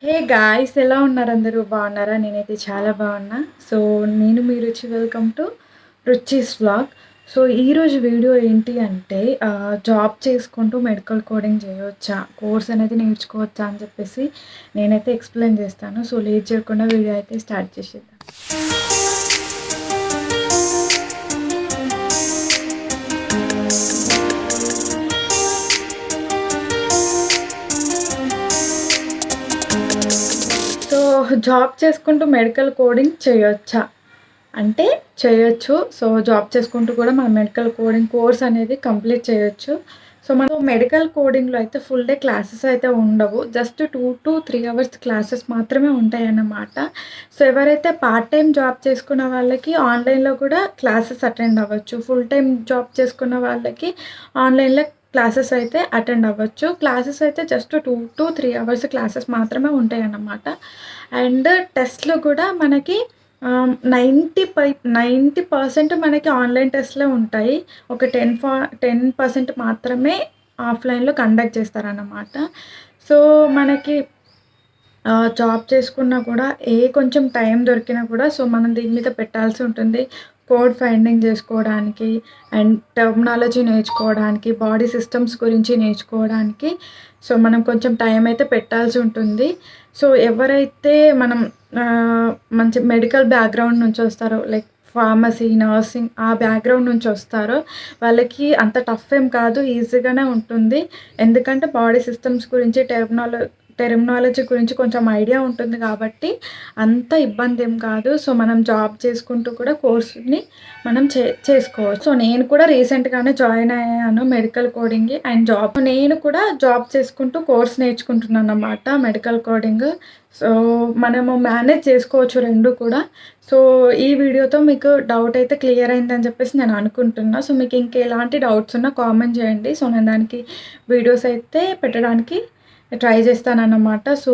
Hey guys, ఎలా ఉన్నారు? అందరూ బాగున్నారా? నేనైతే చాలా బాగున్నా. సో నేను మీ Ruchi. Welcome to Ruchi's vlog. So ఈరోజు వీడియో ఏంటి అంటే జాబ్ చేసుకుంటూ మెడికల్ కోడింగ్ చేయవచ్చా, కోర్స్ అనేది నేర్చుకోవచ్చా అని చెప్పేసి నేనైతే ఎక్స్ప్లెయిన్ చేస్తాను. సో లేట్ చేయకుండా వీడియో అయితే స్టార్ట్ చేసేద్దాం. సో జాబ్ చేసుకుంటూ మెడికల్ కోడింగ్ చేయొచ్చా అంటే చేయొచ్చు. సో జాబ్ చేసుకుంటూ కూడా మనం మెడికల్ కోడింగ్ కోర్స్ అనేది కంప్లీట్ చేయొచ్చు. సో మనం మెడికల్ కోడింగ్లో అయితే ఫుల్ డే క్లాసెస్ అయితే ఉండవు. జస్ట్ 2 to 3 అవర్స్ క్లాసెస్ మాత్రమే ఉంటాయన్నమాట. సో ఎవరైతే పార్ట్ టైం జాబ్ చేసుకున్న వాళ్ళకి ఆన్లైన్లో కూడా క్లాసెస్ అటెండ్ అవ్వచ్చు. ఫుల్ టైం జాబ్ చేసుకున్న వాళ్ళకి ఆన్లైన్లో క్లాసెస్ అయితే అటెండ్ అవ్వచ్చు. క్లాసెస్ అయితే జస్ట్ 2 to 3 అవర్స్ క్లాసెస్ మాత్రమే ఉంటాయన్నమాట. అండ్ టెస్ట్లు కూడా మనకి 90% మనకి ఆన్లైన్ టెస్ట్‌లే ఉంటాయి. ఒక 10% మాత్రమే ఆఫ్‌లైన్‌లో కండక్ట్ చేస్తారన్నమాట. సో మనకి జాబ్ చేసుకున్నా కూడా కొంచెం టైం దొరికినా కూడా సో మనం దీని మీద పెట్టాల్సి ఉంటుంది. కోడ్ ఫైండింగ్ చేసుకోవడానికి అండ్ టర్మినాలజీ నేర్చుకోవడానికి, బాడీ సిస్టమ్స్ గురించి నేర్చుకోవడానికి సో మనం కొంచెం టైం అయితే పెట్టాల్సి ఉంటుంది. సో ఎవరైతే మనం మంచి మెడికల్ బ్యాక్‌గ్రౌండ్ నుంచి వస్తారో, లైక్ ఫార్మసీ, నర్సింగ్ ఆ బ్యాక్‌గ్రౌండ్ నుంచి వస్తారో వాళ్ళకి అంత టఫ్ ఏం కాదు, ఈజీగానే ఉంటుంది. ఎందుకంటే బాడీ సిస్టమ్స్ గురించి, టెర్మినాలజీ గురించి కొంచెం ఐడియా ఉంటుంది కాబట్టి అంత ఇబ్బంది ఏం కాదు. సో మనం జాబ్ చేసుకుంటూ కూడా కోర్స్‌ని మనం చేసుకోవచ్చు. సో నేను కూడా రీసెంట్‌గానే జాయిన్ అయ్యాను మెడికల్ కోడింగ్‌కి అండ్ నేను కూడా జాబ్ చేసుకుంటూ కోర్స్ నేర్చుకుంటున్నానన్నమాట మెడికల్ కోడింగ్. సో మనము మేనేజ్ చేసుకోవచ్చు 2 కూడా. సో ఈ వీడియోతో మీకు డౌట్ అయితే క్లియర్ అయిందని చెప్పేసి నేను అనుకుంటున్నా. సో మీకు ఇంకెలాంటి డౌట్స్ ఉన్నా కామెంట్ చేయండి. సో నేను దానికి వీడియోస్ అయితే పెట్టడానికి ట్రై చేస్తానన్నమాట. సో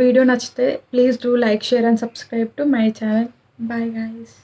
వీడియో నచ్చితే please do like, share and subscribe to my channel. Bye guys.